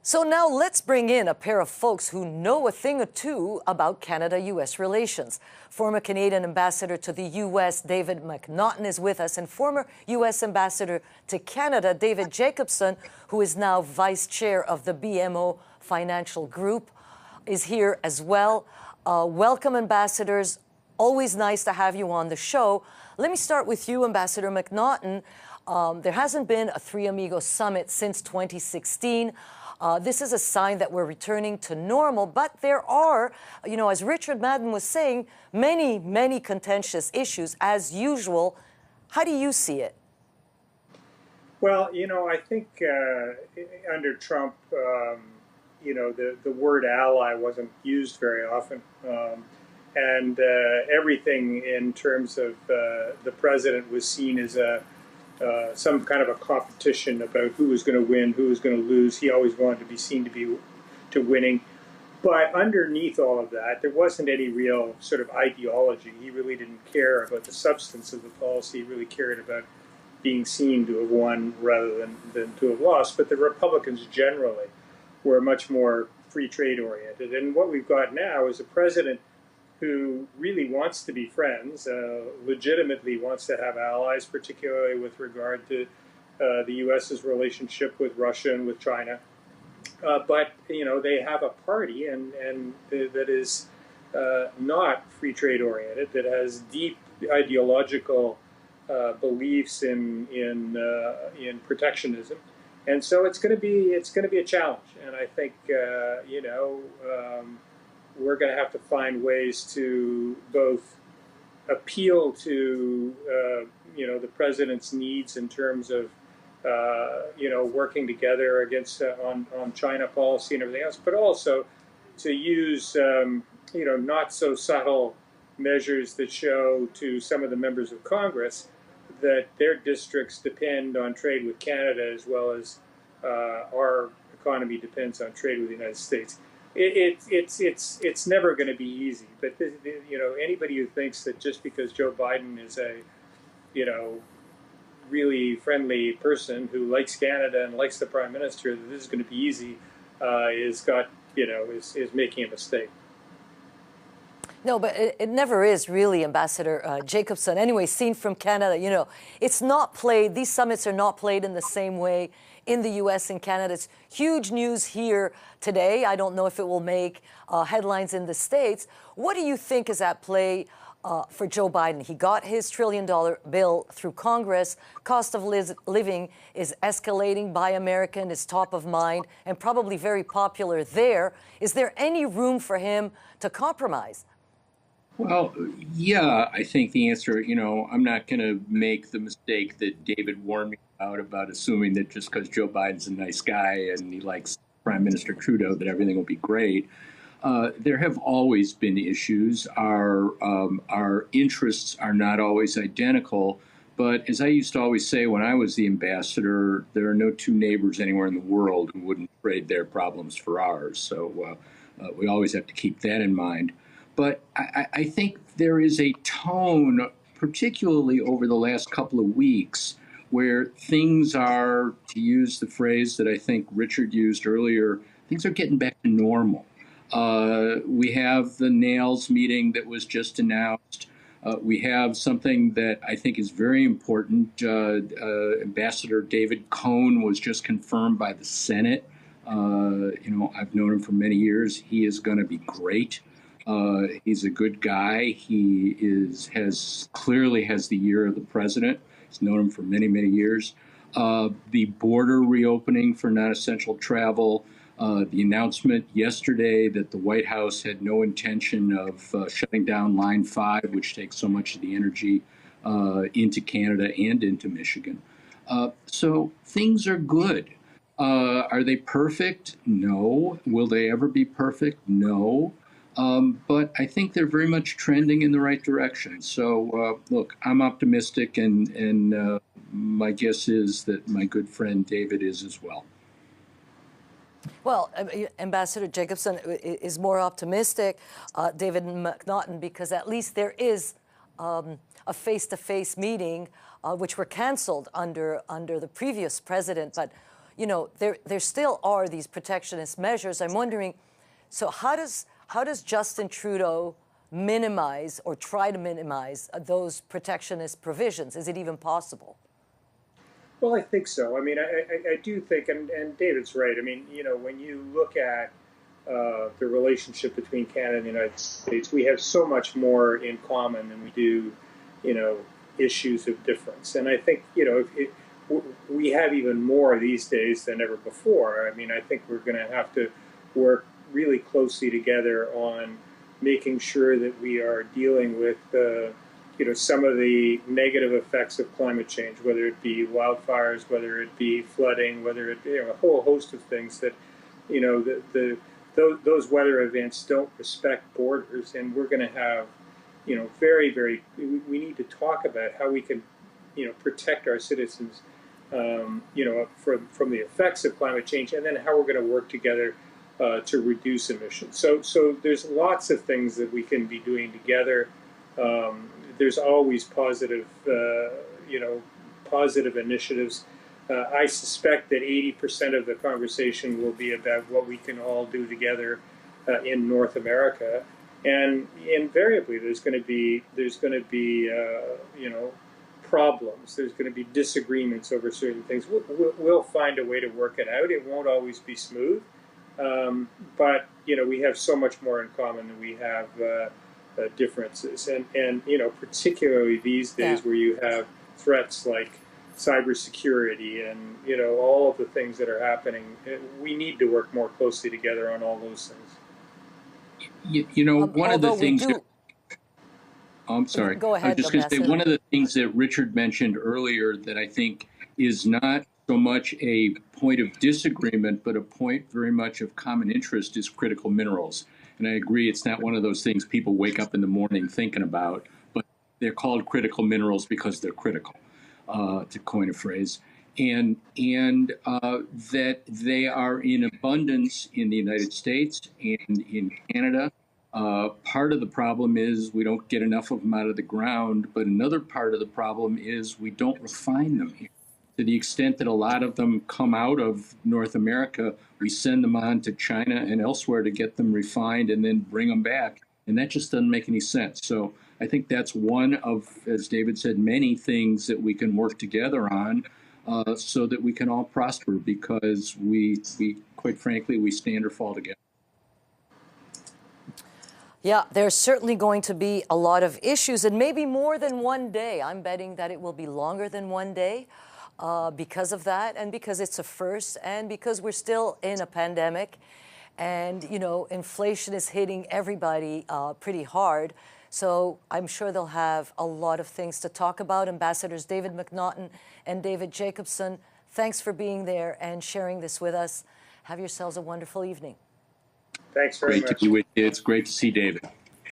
So now let's bring in a pair of folks who know a thing or two about Canada-U.S. relations. Former Canadian ambassador to the U.S., David McNaughton, is with us, and former U.S. ambassador to Canada, David Jacobson, who is now vice chair of the BMO Financial Group, is here as well. Welcome, ambassadors. Always nice to have you on the show. Let me start with you, Ambassador McNaughton. There hasn't been a Three Amigos summit since 2016. This is a sign that we're returning to normal, but there are, as Richard Madden was saying, many contentious issues as usual. How do you see it? Well, I think under Trump, the word ally wasn't used very often. And everything in terms of the president was seen as some kind of a competition about who was going to win, who was going to lose. He always wanted to be seen to winning. But underneath all of that, there wasn't any real sort of ideology. He really didn't care about the substance of the policy. He really cared about being seen to have won rather than to have lost. But the Republicans generally were much more free trade oriented. And what we've got now is a president who really wants to be friends, legitimately wants to have allies, particularly with regard to the U.S.'s relationship with Russia and with China. But, they have a party and that is not free trade oriented, that has deep ideological beliefs in protectionism. And so it's going to be a challenge. And I think, we're going to have to find ways to both appeal to, the president's needs in terms of, working together against on China policy and everything else, but also to use, not so subtle measures that show to some of the members of Congress that their districts depend on trade with Canada as well as our economy depends on trade with the United States. It's never going to be easy, but anybody who thinks that just because Joe Biden is a really friendly person who likes Canada and likes the Prime Minister, that this is going to be easy, is making a mistake. No, but it never is really, Ambassador Jacobson. Anyway, seen from Canada, it's not played. These summits are not played in the same way in the U.S. and Canada. It's huge news here today. I don't know if it will make headlines in the States. What do you think is at play for Joe Biden? He got his $1 trillion bill through Congress. Cost of living is escalating. Buy American is top of mind and probably very popular there. Is there any room for him to compromise? Well, yeah, I think the answer, I'm not going to make the mistake that David warned me about assuming that just because Joe Biden's a nice guy and he likes Prime Minister Trudeau, that everything will be great. There have always been issues. Our interests are not always identical. But as I used to always say when I was the ambassador, there are no two neighbors anywhere in the world who wouldn't trade their problems for ours. So we always have to keep that in mind. But I think there is a tone, particularly over the last couple of weeks, where things are, to use the phrase that I think Richard used earlier, things are getting back to normal. We have the NAILS meeting that was just announced. We have something that I think is very important. Ambassador David Cohn was just confirmed by the Senate. I've known him for many years. He is going to be great. He's a good guy. He clearly has the ear of the president. He's known him for many, many years. The border reopening for non-essential travel, the announcement yesterday that the White House had no intention of shutting down Line 5, which takes so much of the energy into Canada and into Michigan. So things are good. Are they perfect? No. Will they ever be perfect? No. But I think they're very much trending in the right direction. So, look, I'm optimistic, and my guess is that my good friend David is as well. Well, Ambassador Jacobson is more optimistic, David McNaughton, because at least there is a face-to-face meeting, which were canceled under the previous president. But you know, there still are these protectionist measures. I'm wondering, so how does Justin Trudeau minimize or try to minimize those protectionist provisions? Is it even possible? Well, I think so. I mean, I do think, and David's right. I mean, you know, when you look at the relationship between Canada and the United States, we have so much more in common than we do, you know, issues of difference. And I think, you know, we have even more these days than ever before. I mean, I think we're going to have to work really closely together on making sure that we are dealing with, you know, some of the negative effects of climate change, whether it be wildfires, whether it be flooding, whether it be, you know, a whole host of things that, you know, those weather events don't respect borders, and we're going to have, you know, we need to talk about how we can, you know, protect our citizens, you know, from the effects of climate change, and then how we're going to work together to reduce emissions. So there's lots of things that we can be doing together. There's always positive, you know, positive initiatives. I suspect that 80% of the conversation will be about what we can all do together in North America, and invariably there's going to be you know, problems. There's going to be disagreements over certain things. We'll find a way to work it out. It won't always be smooth, but you know, we have so much more in common than we have differences, and you know, particularly these days where you have threats like cybersecurity and, you know, all of the things that are happening. We need to work more closely together on all those things. You know, one of the things. I'm sorry. Go ahead. I was just going to say, one of the things that Richard mentioned earlier that I think is not so much a point of disagreement, but a point very much of common interest is critical minerals. And I agree, it's not one of those things people wake up in the morning thinking about, but they're called critical minerals because they're critical, to coin a phrase. And that they are in abundance in the United States and in Canada. Part of the problem is we don't get enough of them out of the ground, but another part of the problem is we don't refine them here. To the extent that a lot of them come out of North America, we send them on to China and elsewhere to get them refined and then bring them back. And that just doesn't make any sense. So I think that's one of, as David said, many things that we can work together on so that we can all prosper, because we quite frankly, we stand or fall together. Yeah, there's certainly going to be a lot of issues, and maybe more than one day. I'm betting that it will be longer than one day because of that, and because it's a first, and because we're still in a pandemic, and, you know, inflation is hitting everybody pretty hard. So I'm sure they'll have a lot of things to talk about. Ambassadors David McNaughton and David Jacobson, thanks for being there and sharing this with us. Have yourselves a wonderful evening. Thanks very much. Great to be with you. It's great to see David.